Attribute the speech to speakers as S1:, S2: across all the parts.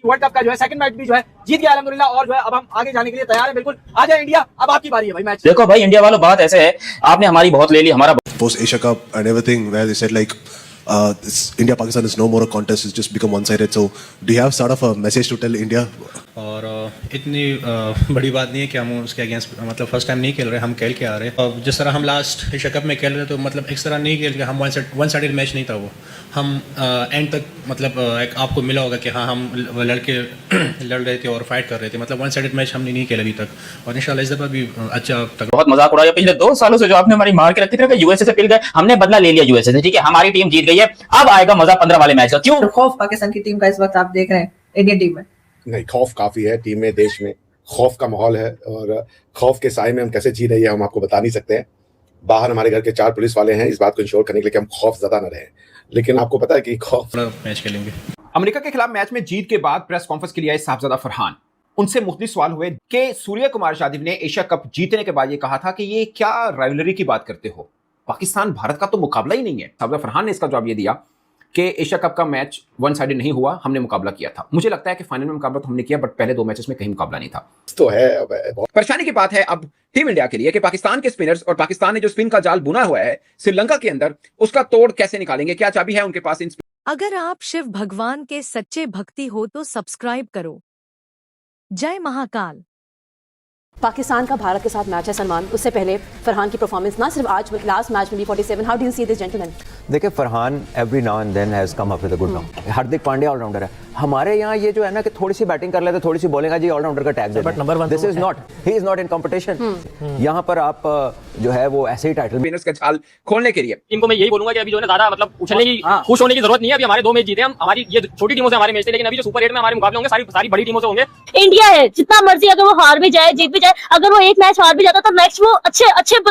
S1: World cup का जो है सेकंड मैच भी जो है जीत गया अल्हम्दुलिल्लाह, और जो है अब हम आगे जाने के लिए तैयार है। बिल्कुल आ जाए इंडिया, अब आपकी बारी है भाई मैच।
S2: देखो भाई इंडिया वालों, बात ऐसे है, आपने हमारी बहुत ले ली, हमारा
S3: post Asia Cup and everything, where they said like this India Pakistan is no more a contest, it's just become one-sided. So do you have sort of a message to tell India?
S4: और इतनी बड़ी बात नहीं है कि हम उसके against मतलब फर्स्ट टाइम नहीं खेल रहे, हम खेल के आ रहे हैं। और जिस तरह हम लास्ट एशिया कप में खेल रहे तो मतलब इस तरह नहीं खेल के हम वन साइडेड मैच नहीं था वो, हम एंड तक मतलब एक आपको मिला होगा कि हाँ हम लड़के लड़ रहे थे और फाइट कर रहे थे, मतलब वन साइडेड मैच हमने नहीं खेला अभी तक, और इंशाल्लाह इस दफ़ा भी अच्छा तक।
S2: बहुत मजाक उड़ाया पिछले 2 सालों से, जो आपने हमारी मार के रखी थी, यूएसए से पिल गए, हमने बदला ले लिया यूएसए से, ठीक है, हमारी टीम जीत गई है, अब आएगा मजा 15 वाले मैच का। क्यों
S5: खौफ पाकिस्तान की टीम का इस वक्त आप देख रहे हैं इंडियन टीम में?
S6: नहीं, खौफ काफी है टीम में, देश में खौफ का माहौल है, और खौफ के साए में हम कैसे जी रही है हम आपको बता नहीं सकते हैं। बाहर हमारे घर के 4 पुलिस वाले हैं इस बात को इंश्योर करने के लिए कि हम खौफ ज़्यादा न रहें, लेकिन आपको पता है कि खौफ
S4: मैच खेलेंगे।
S7: अमेरिका के खिलाफ मैच में जीत के बाद प्रेस कॉन्फ्रेंस के लिए आए साहबजादा फरहान, उनसे मुख्तलिफ सवाल हुए कि सूर्य कुमार यादव ने एशिया कप जीतने के बाद ये कहा था कि ये क्या राइवलरी की बात करते हो, पाकिस्तान भारत का तो मुकाबला ही नहीं है। साहबजादा फरहान ने इसका जवाब ये दिया कि एशिया कप का मैच वन साइडेड नहीं हुआ, हमने मुकाबला किया था। मुझे लगता है कि फाइनल में मुकाबला तो हमने किया, बट पहले 2 मैचेस में कहीं मुकाबला नहीं था।
S6: तो है
S7: परेशानी की बात है अब टीम इंडिया के लिए कि पाकिस्तान के स्पिनर्स और पाकिस्तान ने जो स्पिन का जाल बुना हुआ है श्रीलंका के अंदर, उसका तोड़ कैसे निकालेंगे, क्या चाबी है उनके पास इन?
S8: अगर आप शिव भगवान के सच्चे भक्ति हो तो सब्सक्राइब करो। जय महाकाल।
S9: पाकिस्तान का भारत के साथ मैच है सलमान, उससे पहले फरहान की परफॉर्मेंस ना सिर्फ आज लास्ट मैच में भी 47, how do you see this gentleman?
S10: देखिए Farhan every now and then has come up with a good round. Hardik Pandya allrounder है, हमारे यहाँ ये जो है ना कि थोड़ी सी बैटिंग कर लेते, थोड़ी सी बॉलिंग, जी ऑलराउंडर का टैग देते हैं, this is not, he is not in competition. यहाँ पर आप जो है वो ऐसे ही टाइटल
S1: स्पिनर्स का जाल खोलने के लिए
S2: इनको मैं यही बोलूंगा कि अभी जो है ज्यादा मतलब उछलने की खुश होने की जरूरत नहीं है। अभी हमारे 2 मैच जीते हम, हमारी ये छोटी टीमों से हमारे मैच थे, लेकिन अभी जो सुपर 8 में हमारे मुकाबले होंगे सारी बड़ी टीमों से होंगे।
S11: इंडिया है, जितना मर्जी अगर वो हार भी जाए जीत भी जाए, अगर वो एक मैच हार भी जाता तो नेक्स्ट वो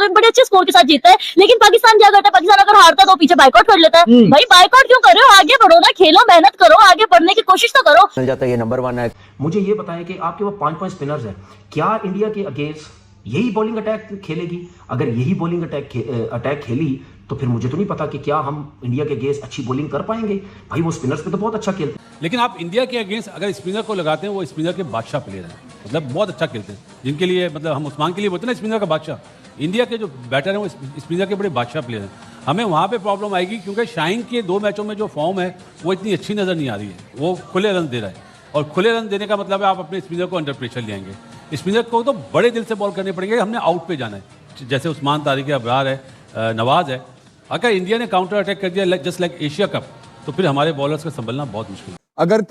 S11: बड़े अच्छे स्कोर के साथ जीतता है। लेकिन पाकिस्तान क्या करता है, पाकिस्तान अगर हारता तो पीछे बाइकआउट कर लेता है। भाई बाइकआउट क्यों कर रहे हो, आगे बढ़ो ना, खेलो, मेहनत करो, आगे बढ़ने की कोशिश तो करो।
S10: मिल जाता है, ये नंबर 1 है।
S12: मुझे ये बताएं कि आपके वो 5 स्पिनर्स हैं, क्या इंडिया के अगेंस्ट यही बॉलिंग अटैक खेलेगी? अगर यही बॉलिंग अटैक खेली तो फिर मुझे तो नहीं पता कि क्या हम इंडिया के अगेंस्ट अच्छी बॉलिंग कर पाएंगे। भाई वो स्पिनर्स पे तो बहुत अच्छा खेलते हैं,
S13: लेकिन आप इंडिया के अगेंस्ट अगर स्पिनर को लगाते हैं, वो स्पिनर के बादशाह प्लेयर हैं, मतलब बहुत अच्छा खेलते हैं, जिनके लिए मतलब हम उस्मान के लिए बोलते हैं ना स्पिनर का बादशाह। इंडिया के जो बैटर हैं वो स्पिनर के बड़े बादशाह प्लेयर हैं। हमें वहाँ पे प्रॉब्लम आएगी क्योंकि शाहीन के 2 मैचों में जो फॉर्म है वो इतनी अच्छी नज़र नहीं आ रही है, वो खुले रन दे रहा है, और खुले रन देने का मतलब है आप अपने स्पिनर को अंडर प्रेशर ले आएंगे। स्पिनर को तो बड़े दिल से बॉल करने पड़ेंगे, हमने आउट पे जाना है, जैसे उस्मान तारिक है, अबरार है, नवाज है। अगर इंडिया ने काउंटर अटैक कर दिया जस्ट लाइक एशिया कप, तो फिर हमारे बॉलर्स का संभलना बहुत मुश्किल है।
S12: अगर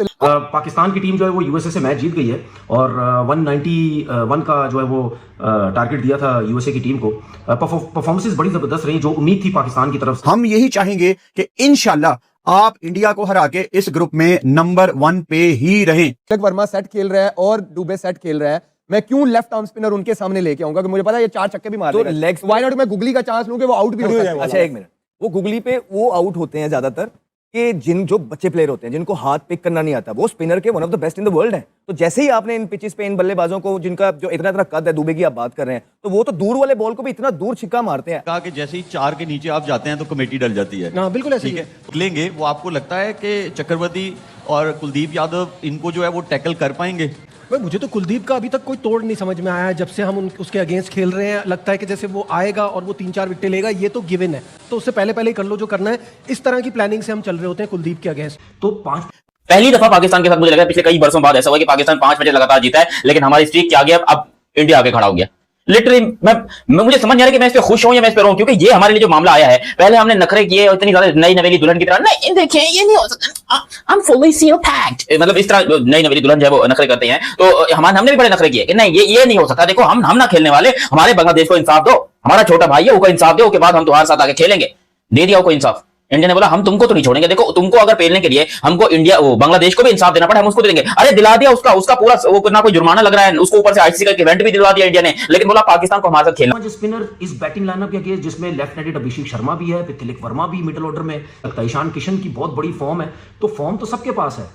S12: पाकिस्तान की टीम जो है वो यूएसए से मैच जीत गई है, और 191 का जो है वो टारगेट दिया था यूएसए की टीम को। परफॉर्मेंसेस बड़ी जबरदस्त रही, जो उम्मीद थी पाकिस्तान की तरफ से।
S14: हम यही चाहेंगे कि इंशाल्लाह आप इंडिया को हरा के इस ग्रुप में नंबर 1 पे ही रहें।
S15: तिलक वर्मा सेट खेल रहा है और दुबे सेट खेल रहा है, मैं क्यों लेफ्ट आर्म स्पिनर उनके सामने लेके आऊंगा कि मुझे पता है ये 4 छक्के भी मार देगा। तो व्हाई नॉट मैं गुगली का चांस लूं कि वो आउट भी हो सकता है।
S14: अच्छा 1 मिनट, वो गुगली पे वो आउट होते हैं ज्यादातर कि जो बच्चे प्लेयर होते हैं, जिनको हाथ पिक करना नहीं आता, वो स्पिनर के one of the best in the world है। तो जैसे ही आपने इन पिचेस पे इन बल्लेबाजों को, जिनका जो इतना कद है, दुबे की आप बात कर रहे हैं, तो वो तो दूर वाले बॉल को भी इतना दूर छिक्का मारते हैं।
S16: कहा कि जैसे ही 4 के नीचे आप जाते हैं तो कमेटी डल जाती है।
S15: हाँ बिल्कुल ऐसे ही है।
S16: लेंगे वो, आपको लगता है कि चक्रवर्ती और कुलदीप यादव इनको जो है वो टैकल कर पाएंगे?
S15: भाई मुझे तो कुलदीप का अभी तक कोई तोड़ नहीं समझ में आया है। जब से हम उसके अगेंस्ट खेल रहे हैं, लगता है कि जैसे वो आएगा और वो 3-4 विकेट लेगा, ये तो गिवन है, तो उससे पहले ही कर लो जो करना है। इस तरह की प्लानिंग से हम चल रहे होते हैं कुलदीप के अगेंस्ट।
S12: तो 5
S2: पहली दफा पाकिस्तान के साथ मुझे लगा पिछले कई वर्षों बाद ऐसा हुआ कि पाकिस्तान 5 मैच लगातार जीता है, लेकिन हमारी स्ट्रीक क्या गया, अब इंडिया आगे खड़ा हो गया। लिटरली मुझे समझ नहीं आ रहा कि मैं इस पे खुश हूं या मैं इस पे रोऊं, क्योंकि ये हमारे लिए जो मामला आया है, पहले हमने नखरे किए और इतनी ज्यादा नई नवेली दुल्हन की तरह, नहीं देखें ये नहीं हो सकता, I am fully seal packed, मतलब इस तरह नई नवेली दुल्हन जो है वो नखरे करते हैं, तो हमने भी बड़े नखरे किए कि नहीं ये नहीं हो सकता। देखो हम ना खेलने वाले, हमारे बांग्लादेश को इंसाफ दो, हमारा छोटा भाई है, उसको इंसाफ दो, उसके बाद हम तुम्हारे साथ आगे खेलेंगे। दे दिया उसको इंसाफ। इंडिया ने बोला हम तुमको तो नहीं छोड़ेंगे, देखो तुमको अगर पेलने के लिए हमको इंडिया बांग्लादेश को भी इंसाफ देना पड़े, हम उसको देंगे। अरे दिला दिया उसका पूरा, वो ना कोई जुर्माना लग रहा है, उसको ऊपर से आईसीसी का इवेंट भी दिलवा दिया इंडिया ने, लेकिन बोला पाकिस्तान को हमारे साथ खेलना।
S12: जो स्पिनर इस बैटिंग लाइनअप के अगेंस्ट, जिसमें लेफ्ट हैंडेड अभिषेक शर्मा भी है, फिर तिलक वर्मा भी मिडिल ऑर्डर में, ईशान किशन की बहुत बड़ी फॉर्म है, तो फॉर्म तो सबके पास है,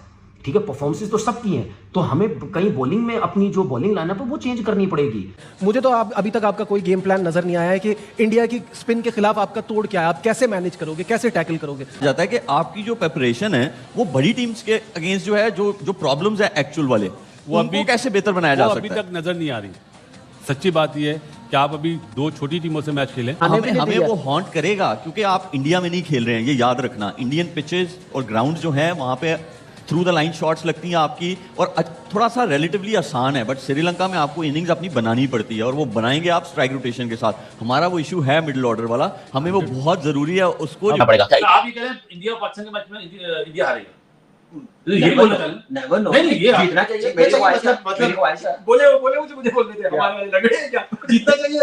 S12: ठीक है, परफॉर्मेंसेस तो सबकी हैं, तो हमें कहीं बॉलिंग में अपनी जो बॉलिंग लाइनअप है वो चेंज करनी पड़ेगी।
S15: मुझे तो अभी तक आपका कोई गेम प्लान नजर नहीं आया है कि इंडिया की स्पिन के खिलाफ आपका तोड़ क्या है, आप कैसे मैनेज करोगे, कैसे टैकल करोगे।
S16: जाता है कि आपकी जो प्रिपरेशन है वो बड़ी टीम्स के अगेंस्ट जो है जो प्रॉब्लम्स है एक्चुअल वाले वो अभी कैसे बेहतर बनाया जा सकता है,
S13: अभी तक नजर नहीं आ रही। सच्ची बात यह है कि आप अभी 2 छोटी टीमों से मैच खेलें,
S16: हमें वो हॉन्ट करेगा क्योंकि आप इंडिया में नहीं खेल रहे हैं, ये याद रखना। इंडियन पिचेस और ग्राउंड जो है वहां पे थ्रू द लाइन शॉट्स लगती हैं आपकी, और थोड़ा सा रिलेटिवली आसान है, बट श्रीलंका में आपको इनिंग्स अपनी बनानी पड़ती है, और वो बनाएंगे आप स्ट्राइक रोटेशन के साथ। हमारा वो इशू है मिडिल ऑर्डर वाला, हमें वो बहुत जरूरी है उसको।
S13: आप ये कह रहे हैं इंडिया और पाकिस्तान के मैच में इंडिया हारेगा, ये बोलना नहीं, ये जीतना चाहिए, मुझे बोलने दे, हमारे लगे क्या जीतना चाहिए,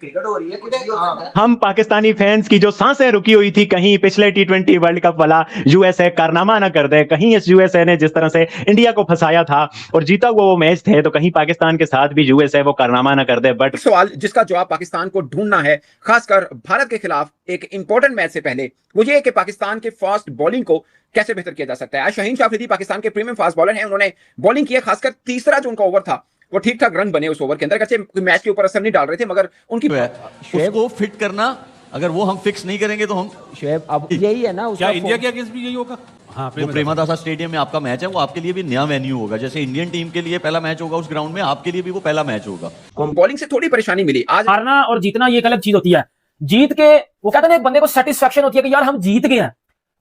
S13: क्रिकेट हो रही है।
S17: हम पाकिस्तानी फैंस की जो सांसें रुकी हुई थी कहीं पिछले T20 वर्ल्ड कप वाला यूएसए कारनामा ना कर दे, कहीं इस यूएसए ने जिस तरह से इंडिया को फंसाया था और जीता हुआ वो मैच थे, तो कहीं पाकिस्तान के साथ भी यूएसए वो कारनामा ना कर दे। बट
S7: सवाल जिसका जवाब पाकिस्तान को ढूंढना है, खासकर भारत के खिलाफ एक इंपॉर्टेंट मैच से पहले, वो ये है कि पाकिस्तान के फास्ट बॉलिंग को कैसे बेहतर किया जा सकता है। आज शाहीन शाह अफरीदी पाकिस्तान के प्रीमियम फास्ट बॉलर हैं, उन्होंने बॉलिंग की है, खासकर तीसरा जो उनका ओवर था वो ठीक ठाक रन बने उस ओवर के अंदर, कैसे मैच के ऊपर असर नहीं डाल रहे थे, मगर उनकी
S16: उसको फिट करना, अगर वो हम फिक्स नहीं करेंगे तो हम
S18: शुएब अब यही है ना,
S13: क्या इंडिया के अगेंस्ट भी यही होगा? हाँ,
S16: वो प्रेमदासा स्टेडियम में आपका मैच है, वो आपके लिए भी नया वेन्यू होगा, जैसे इंडियन टीम के लिए पहला मैच होगा उस ग्राउंड में, आपके लिए भी वो पहला मैच होगा।
S7: बॉलिंग से थोड़ी परेशानी मिली। आज
S1: हारना और जीतना ये एक अलग चीज होती है। जीत के वो कहते हैं एक बंदे को सेटिस्फेक्शन होती है कि यार हम जीत गए हैं,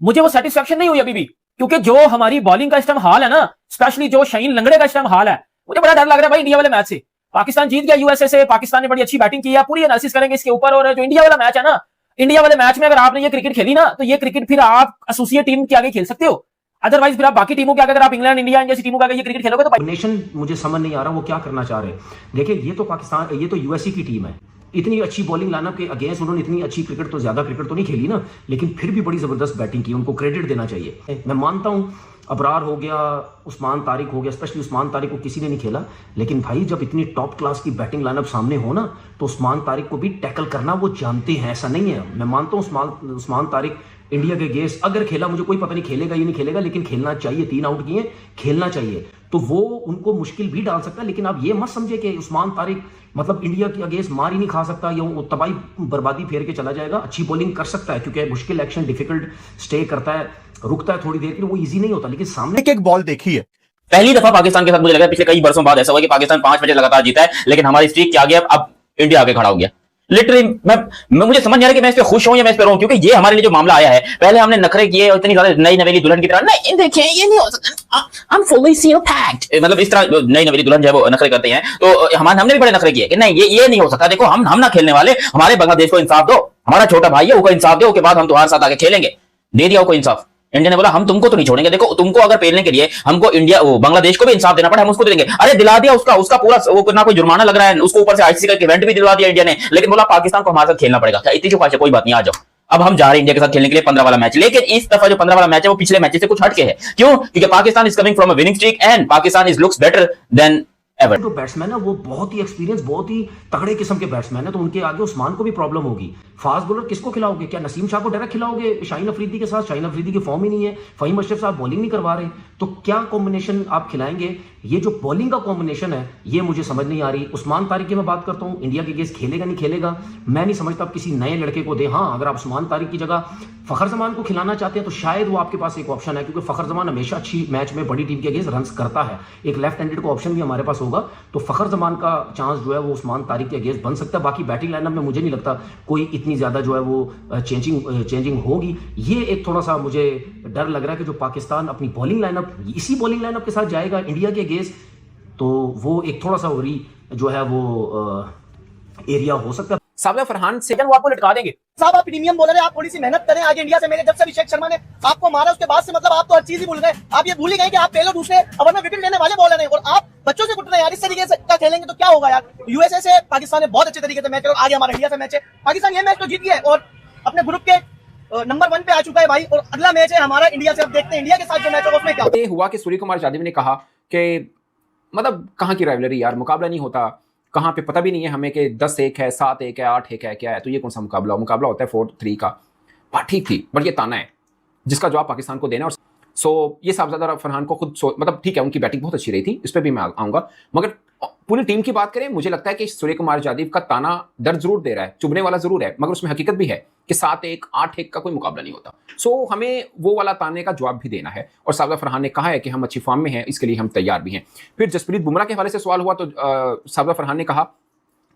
S1: मुझे वो सेटिस्फेक्शन नहीं हुई अभी भी, क्योंकि जो हमारी बॉलिंग का इस टाइम हाल है ना, स्पेशली जो शाहीन लंगड़े का इस टाइम हाल है, मुझे बड़ा डर लग रहा है भाई इंडिया वाले मैच से। पाकिस्तान जीत गया यूएसए से, पाकिस्तान ने बड़ी अच्छी बैटिंग की है, पूरी एनालिसिस करेंगे इसके ऊपर। और जो इंडिया वाला मैच है ना, इंडिया वाले मैच में अगर आपने ये क्रिकेट खेली ना, तो ये क्रिकेट फिर आप एसोसिएट टीम के आगे खेल सकते हो, अदरवाइज फिर आप बाकी टीमों के आगे, अगर आप इंग्लैंड इंडिया जैसी टीमों के आगे ये क्रिकेट खेलोगे तो
S12: कॉम्बिनेशन मुझे समझ नहीं आ रहा वो क्या करना चाह रहे हैं। देखिए ये तो पाकिस्तान, ये तो यूएसए की टीम है, इतनी अच्छी बॉलिंग लाइनअप के अगेंस्ट उन्होंने इतनी अच्छी क्रिकेट तो ज्यादा क्रिकेट तो नहीं खेली ना, लेकिन फिर भी बड़ी जबरदस्त बैटिंग की, उनको क्रेडिट देना चाहिए। मैं मानता हूं अबरार हो गया, उस्मान तारिक हो गया, स्पेशली उस्मान तारिक को किसी ने नहीं खेला, लेकिन भाई जब इतनी टॉप क्लास की बैटिंग लाइनअप सामने हो ना, तो उस्मान तारिक को भी टैकल करना वो जानते हैं, ऐसा नहीं है। मैं मानता हूं उस्मान तारिक इंडिया के अगेंस्ट अगर खेला, मुझे कोई पता नहीं खेलेगा या नहीं खेलेगा, लेकिन खेलना चाहिए, 3 आउट किए, खेलना चाहिए, तो वो उनको मुश्किल भी डाल सकता है। लेकिन आप ये मत समझे कि उस्मान तारिक मतलब इंडिया के अगेंस्ट मार ही नहीं खा सकता या वो तबाही बर्बादी फेर के चला जाएगा। अच्छी बॉलिंग कर सकता है, क्योंकि मुश्किल एक्शन डिफिकल्ट स्टे करता है, रुकता है थोड़ी देर के लिए, वो इजी नहीं होता, लेकिन सामने
S2: एक बॉल देखी है। पहली दफा पाकिस्तान के साथ मुझे लगा पिछले कई वर्षों बाद ऐसा हुआ कि पाकिस्तान 5 मैच लगातार जीता है, लेकिन हमारी स्ट्रीक क्या गया, अब इंडिया आगे खड़ा हो गया। लिटरली मुझे समझ नहीं आ रहा कि मैं इस पे खुश हूं या मैं इस पे रोऊं, क्योंकि ये हमारे लिए जो मामला आया है, पहले हमने नखरे किए और इतनी ज्यादा नई नवेली दुल्हन की तरह, नहीं देखिए ये नहीं हो सकता, I am fully seal packed, मतलब इस तरह नई नवेली दुल्हन जो है वो नखरे करते हैं, तो हमने भी बड़े नखरे किए कि नहीं ये नहीं हो सकता, देखो हम ना खेलने वाले, हमारे बांग्लादेश को इंसाफ दो, हमारा छोटा भाई है उसको इंसाफ दो, उसके बाद हम तुम्हारे साथ आगे खेलेंगे, दे दिया उसको इंसाफ। इंडिया ने बोला हम तुमको तो नहीं छोड़ेंगे, देखो तुमको अगर पेलने के लिए हमको इंडिया बांग्लादेश को भी इंसाफ देना पड़ा, हम उसको देंगे। अरे दिला दिया उसका पूरा, वो ना कोई जुर्माना लग रहा है उसको, ऊपर से आईसीसी का इवेंट भी दिलवा दिया इंडिया ने, लेकिन बोला पाकिस्तान को हमारे साथ खेलना पड़ेगा। क्या इतनी जो ख्वाहिश है, कोई बात नहीं, आ जाओ, अब हम जा रहे हैं इंडिया के साथ खेलने के लिए 15 वाला मैच। लेकिन इस दफा जो 15 वाला मैच है वो पिछले मैच से कुछ हटके है। क्यों? क्योंकि Pakistan is coming from a winning streak and Pakistan is looks better than ever.
S12: जो बैट्समैन है वो बहुत ही एक्सपीरियंस, बहुत ही तगड़े किस्म के बैट्समैन है, तो उनके आगे उस्मान को भी प्रॉब्लम होगी। फास्ट बॉलर किसको खिलाओगे? क्या नसीम शाह को डायरेक्ट खिलाओगे शाहीन अफरीदी के साथ? शाहीन अफरीदी की फॉर्म ही नहीं है, फहीम अशरफ साहब बॉलिंग नहीं करवा रहे, तो क्या कॉम्बिनेशन आप खिलाएंगे? ये जो बॉलिंग का कॉम्बिनेशन है ये मुझे समझ नहीं आ रही। उस्मान तारिक की मैं बात करता हूँ, इंडिया के अगेंस्ट खेलेगा नहीं खेलेगा मैं नहीं समझता, आप किसी नए लड़के को दे। हाँ, अगर आप उस्मान तारिक की जगह फखर जमान को खिलाना चाहते हैं तो शायद वो आपके पास एक ऑप्शन है, क्योंकि फखर जमान हमेशा अच्छी मैच में बड़ी टीम के अगेंस्ट रन करता है। एक लेफ्ट हैंडेड का ऑप्शन भी हमारे पास होगा, तो फखर जमान का चांस जो है वो उस्मान तारिक के अगेंस्ट बन सकता है। बाकी बैटिंग लाइनअप में मुझे नहीं लगता कोई इतनी ज्यादा जो है वो चेंजिंग होगी। ये एक थोड़ा सा मुझे डर लग रहा है कि जो पाकिस्तान अपनी बॉलिंग लाइनअप इसी बॉलिंग लाइनअप के साथ जाएगा इंडिया के अगेंस्ट, तो वो एक थोड़ा सा जो है वो एरिया हो सकता है।
S1: साबिया फरहान से वो आपको लटका देंगे। साहब आप प्रीमियम बॉलर है, आप थोड़ी सी मेहनत करें। आज इंडिया से मेरे जब से अभिषेक शर्मा ने आपको मारा उसके बाद से मतलब आप तो हर चीज ही भूल गए। आप ये भूल ही गए कि आप पहले दूसरे ओवर में विकेट लेने वाले बॉलर हैं और आप बच्चों से कुट रहे हैं यार। इस तरीके से क्या खेलेंगे तो क्या होगा यार। यूएसए से पाकिस्तान ने बहुत अच्छे तरीके से मैच और आगे हमारा इंडिया से मैच है। पाकिस्तान ये मैच तो जीत गया है और अपने ग्रुप के नंबर 1 पे आ चुका है भाई, और अगला मैच है हमारा इंडिया से। अब देखते हैं इंडिया के साथ जो मैच होगा उसमें क्या
S7: हुआ कि सूर्य कुमार यादव ने कहा कि मतलब कहाँ की राइवलरी यार, मुकाबला नहीं होता कहाँ पे, पता भी नहीं है हमें कि 10-1 है, 7-1 है, 8-1 है, क्या है, तो ये कौन सा मुकाबला होता है 4-3 का। बात ठीक थी, बट ये ताना है जिसका जवाब पाकिस्तान को देना। और सो ये साहबजादा फरहान को खुद मतलब ठीक है, उनकी बैटिंग बहुत अच्छी रही थी, इस पर भी मैं आऊंगा, मगर पूरी टीम की बात करें, मुझे लगता है कि सूर्य कुमार यादव का ताना दर्द जरूर दे रहा है, चुभने वाला जरूर है, मगर उसमें हकीकत भी है कि 7-1 8-1 का कोई मुकाबला नहीं होता। सो हमें वो वाला ताने का जवाब भी देना है, और साहबजादा फरहान ने कहा है कि हम अच्छी फॉर्म में हैं, इसके लिए हम तैयार भी हैं। फिर जसप्रीत बुमराह के हवाले से सवाल हुआ तो साहबजादा फरहान ने कहा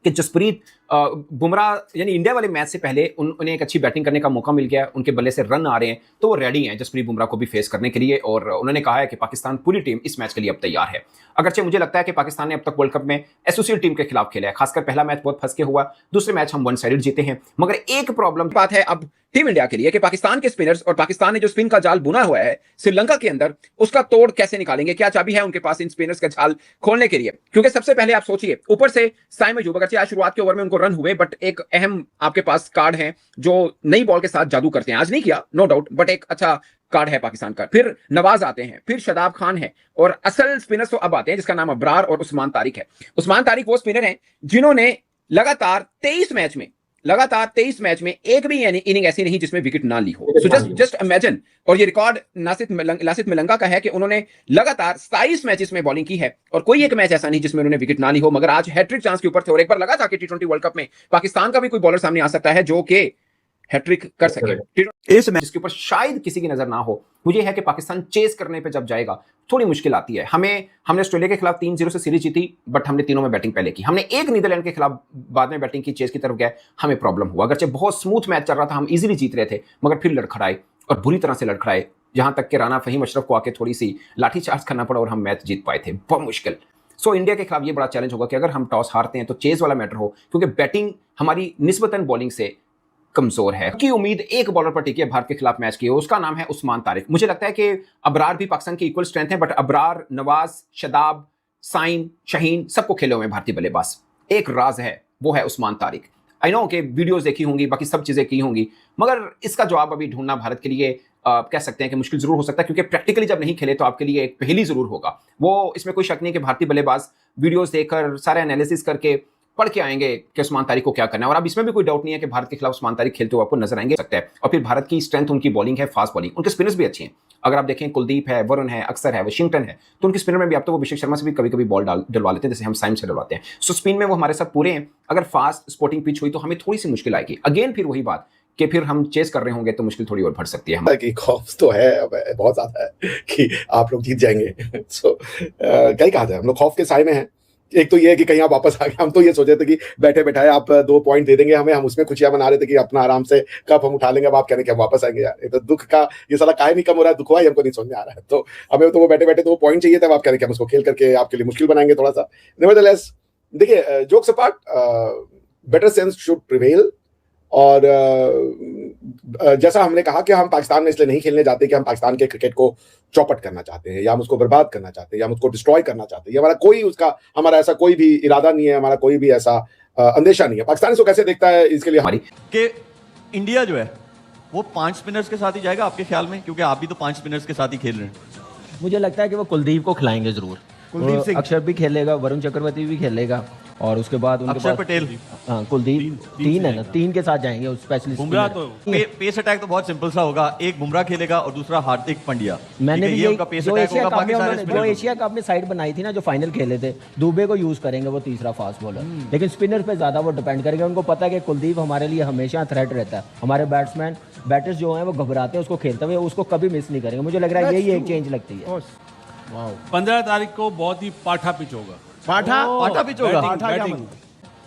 S7: कि जसप्रीत बुमराह यानी इंडिया वाले मैच से पहले उन्हें एक अच्छी बैटिंग करने का मौका मिल गया, उनके बल्ले से रन आ रहे हैं, तो वो रेडी हैं जसप्रीत बुमराह को भी फेस करने के लिए, और उन्होंने कहा है कि पाकिस्तान पूरी टीम इस मैच के लिए अब तैयार है। अगरचे मुझे लगता है कि पाकिस्तान ने अब तक वर्ल्ड कप में एसोसिएट टीम के खिलाफ खेला है, खासकर पहला मैच बहुत फंस के हुआ, दूसरे मैच हम 1 साइडेड जीते हैं, मगर एक प्रॉब्लम बात है अब टीम इंडिया के लिए कि पाकिस्तान के स्पिनर्स और पाकिस्तान ने जो स्पिन का जाल बुना हुआ है श्रीलंका के अंदर, उसका तोड़ कैसे निकालेंगे, क्या चाबी है उनके पास इन स्पिनर्स का जाल खोलने के लिए? क्योंकि सबसे पहले आप सोचिए, ऊपर से साइम अयूब, अगरचे आज शुरुआत के ओवर में उनको रन हुए, बट एक अहम आपके पास कार्ड है जो नई बॉल के साथ जादू करते हैं, आज नहीं किया नो डाउट, बट एक अच्छा कार्ड है पाकिस्तान का। फिर नवाज आते हैं, फिर शदाब खान है, और असल स्पिनर्स तो अब आते हैं जिसका नाम अबरार और उस्मान तारिक है। उस्मान तारिक वो स्पिनर हैं जिन्होंने लगातार 23 मैच में एक भी इनिंग ऐसी नहीं जिसमें विकेट ना ली हो। सो जस्ट इमेजिन, और ये रिकॉर्ड लासित मिलंगा का है कि उन्होंने लगातार 27 मैचेस में बॉलिंग की है और कोई एक मैच ऐसा नहीं जिसमें उन्होंने विकेट ना ली हो, मगर आज हैट्रिक चांस के ऊपर थे, और एक बार लगा था कि T20 वर्ल्ड कप में पाकिस्तान का भी कोई बॉलर सामने आ सकता है जो कि हैट्रिक कर सके इस मैच जिसके ऊपर शायद किसी की नजर ना हो। मुझे है कि पाकिस्तान चेस करने पे जब जाएगा थोड़ी मुश्किल आती है। हमने ऑस्ट्रेलिया के खिलाफ 3-0 से सीरीज जीती, बट हमने तीनों में बैटिंग पहले की। हमने एक नीदरलैंड के खिलाफ बाद में बैटिंग की, चेस की तरफ गए, हमें प्रॉब्लम हुआ। अगरचे बहुत स्मूथ मैच चल रहा था, हम इजीली जीत रहे थे, मगर फिर लड़खड़ाए और बुरी तरह से लड़खड़ाए, जहां तक कि राना फहीम अशरफ को आके थोड़ी सी लाठी चार्ज करना पड़ा और हम मैच जीत पाए थे, बहुत मुश्किल। सो इंडिया के खिलाफ ये बड़ा चैलेंज होगा कि अगर हम टॉस हारते हैं तो चेज वाला मैटर हो, क्योंकि बैटिंग हमारी निस्बतन बॉलिंग से कमजोर है। की उम्मीद एक बॉलर पर टिकी है भारत के खिलाफ मैच की, उसका नाम है उस्मान तारिक। मुझे लगता है कि अबरार भी पाकिस्तान की इक्वल स्ट्रेंथ है, बट अबरार, नवाज, शदाब, साइन, शाहीन सबको खेले हुए हैं भारतीय बल्लेबाज। एक राज है, वो है उस्मान तारिक। आई नो कि वीडियोस देखी होंगी, बाकी सब चीजें की होंगी, मगर इसका जवाब अभी ढूंढना भारत के लिए कह सकते हैं कि मुश्किल जरूर हो सकता है, क्योंकि प्रैक्टिकली जब नहीं खेले तो आपके लिए एक पहेली जरूर होगा। वो इसमें कोई शक नहीं कि भारतीय बल्लेबाज वीडियोस देखकर सारे एनालिसिस करके पढ़ के आएंगे कि उस्मान तारिक को क्या करना है, और अब इसमें भी कोई डाउट नहीं है कि भारत के खिलाफ उस्मान तारिक खेलते हुए आपको नजर आएंगे सकते हैं। और फिर भारत की स्ट्रेंथ उनकी बॉलिंग है, फास्ट बॉलिंग, उनके स्पिनर्स भी अच्छे हैं। अगर आप देखें कुलदीप है, वरुण है, अक्सर है, वाशिंगटन है, तो उनके स्पिनर में भी आप तो वो अभिषेक शर्मा से भी कभी कभी बॉल डलवा लेते हैं, जैसे हम साइम से डलवाते हैं। सो स्पिन में वो हमारे साथ पूरे हैं। अगर फास्ट स्पोर्टिंग पिच हुई तो हमें थोड़ी सी मुश्किल आएगी। अगेन फिर वही बात कि फिर हम चेस कर रहे होंगे तो मुश्किल थोड़ी और बढ़ सकती है।
S6: कि खौफ तो है बहुत ज्यादा है कि आप लोग जीत जाएंगे। सो क्या ही कहा जाए, हम लोग खौफ के साए में हैं। एक तो ये है कि कहीं आप वापस आ गए, हम तो ये सोचे थे कि बैठे बैठाए आप 2 पॉइंट दे देंगे हमें, हम उसमें खुशियां मना रहे थे कि अपना आराम से कप हम उठा लेंगे। अब आप कहने कि हम वापस आएंगे, यार ये तो दुख का ये साला काहे नहीं कम हो रहा है, दुख हुआ ही हमको नहीं समझ में आ रहा है। तो हमें तो वो बैठे बैठे 2 पॉइंट चाहिए था, आप कहने कि हम उसको खेल करके आपके लिए मुश्किल बनाएंगे थोड़ा सा। नेवरदलेस देखिए, jokes apart, better sense should prevail. और जैसा हमने कहा कि हम पाकिस्तान में इसलिए नहीं खेलने जाते कि हम पाकिस्तान के क्रिकेट को चौपट करना चाहते हैं, या हम उसको बर्बाद करना चाहते हैं, या हम उसको डिस्ट्रॉय करना चाहते हैं। हमारा ऐसा कोई भी इरादा नहीं है, हमारा कोई भी ऐसा अंदेशा नहीं है। पाकिस्तान इसको कैसे देखता है, इसके लिए हमारी
S16: कि इंडिया जो है वो 5 स्पिनर्स के साथ ही जाएगा आपके ख्याल में, क्योंकि आप भी तो 5 स्पिनर्स के साथ ही खेल रहे हैं।
S18: मुझे लगता है कि वो कुलदीप को खिलाएंगे जरूर।
S14: कुलदीप सिंह,
S18: अक्षर भी खेलेगा, वरुण चक्रवर्ती भी खेलेगा, और उसके बाद उनके
S16: अक्षर पटेल,
S18: हाँ कुलदीप, 3 है ना, 3 के साथ जाएंगे स्पेशलिस्ट।
S13: बुमराह तो
S16: पेस अटैक तो बहुत सिंपल सा होगा, एक बुमराह खेलेगा और दूसरा हार्दिक पांड्या।
S18: मैंने भी
S16: ये उनका पेस अटैक होगा। बाकी सारे
S18: जो
S16: स्पिनर
S18: एशिया कप में साइड बनाई थी ना, जो फाइनल खेले थे, दुबे को यूज करेंगे वो तीसरा फास्ट बॉलर, लेकिन स्पिनर पे ज्यादा वो डिपेंड करेंगे। उनको पता है कि कुलदीप हमारे लिए हमेशा थ्रेट रहता है। हमारे बैटर्स जो हैं वो घबराते हैं उसको खेलते हुए, उसको कभी मिस नहीं करेंगे। मुझे लग रहा है यही एक चेंज लगती है।
S13: 15 तारीख को बहुत ही पाठा पिच होगा।
S16: पाठा पिच होगा।
S13: बैटिंग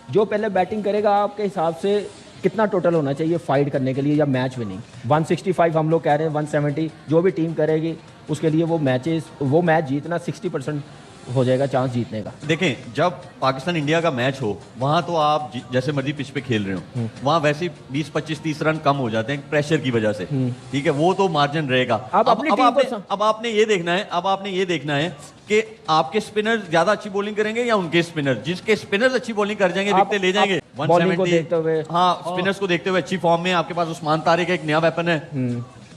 S18: जो पहले बैटिंग करेगा, आपके हिसाब से कितना टोटल होना चाहिए फाइट करने के लिए या मैच विनिंग? 165 हम लोग कह रहे हैं, 170 जो भी टीम करेगी उसके लिए वो मैच जीतना 60% हो जाएगा चांस जीतने का।
S16: देखें, जब पाकिस्तान इंडिया का मैच हो, वहां तो आप जैसे मर्जी पिच पे खेल रहे हो, वहां वैसे 20, 25, 30 रन कम हो जाते हैं प्रेशर की वजह से, ठीक है, वो तो मार्जिन रहेगा। अब आपने ये देखना है कि आपके स्पिनर ज्यादा अच्छी बॉलिंग करेंगे या उनके स्पिनर। जिसके स्पिनर्स अच्छी बॉलिंग कर जाएंगे, विकेट ले जाएंगे। 170 हाँ, स्पिनर्स को देखते हुए अच्छी फॉर्म में आपके पास उस्मान तारिक एक नया वेपन है,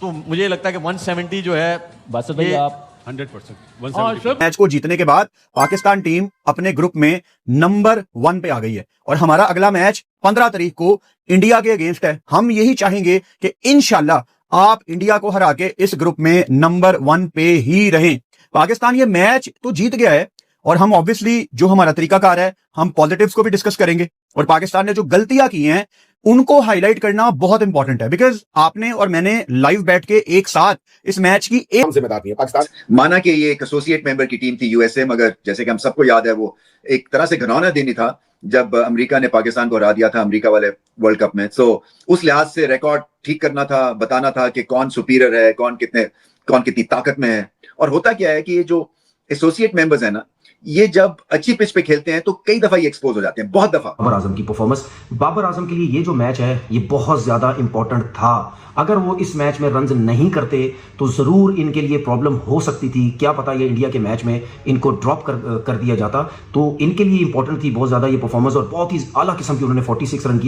S16: तो मुझे लगता है कि 170 जो है
S18: बस भाई आप
S13: 100%।
S19: मैच को जीतने के बाद पाकिस्तान टीम अपने ग्रुप में नंबर 1 पे आ गई है, और हमारा अगला मैच 15 तारीख को इंडिया के अगेंस्ट है। हम यही चाहेंगे कि इंशाल्लाह आप इंडिया को हरा के इस ग्रुप में नंबर 1 पे ही रहें। पाकिस्तान ये मैच तो जीत गया है और हम ऑब्वियसली जो हमारा तरीकाकार है हम पॉजिटिव्स को भी डिस्कस करेंगे और पाकिस्तान ने जो गलतियां की हैं उनको हाईलाइट करना बहुत इंपॉर्टेंट है, बिकॉज आपने और मैंने लाइव बैठ के एक साथ इस मैच की एक
S6: जिम्मेदार नहीं है पाकिस्तान। माना कि ये एक एसोसिएट मेंबर की टीम थी यूएसए, मगर जैसे कि हम सबको याद है वो एक तरह से घिनौना दिन ही था जब अमेरिका ने पाकिस्तान को हरा दिया था अमेरिका वाले वर्ल्ड कप में। सो उस लिहाज से रिकॉर्ड ठीक करना था, बताना था कि कौन सुपीरियर है, कौन कितनी ताकत में है। और होता क्या है कि ये जो एसोसिएट मेंबर्स है ना, ये जब अच्छी पिच पे खेलते हैं तो कई दफा ये एक्सपोज हो जाते हैं, बहुत दफा।
S12: बाबर आजम की परफॉर्मेंस, बाबर आजम के लिए ये जो मैच है ये बहुत ज्यादा इंपॉर्टेंट था। अगर वो इस मैच में रन्स नहीं करते तो जरूर इनके लिए प्रॉब्लम हो सकती थी। क्या पता ये इंडिया के मैच में इनको ड्रॉप कर दिया जाता, तो इनके लिए इंपॉर्टेंट थी बहुत ज्यादा ये परफॉर्मेंस और बहुत ही आला किस्म की उन्होंने 46 रन किए।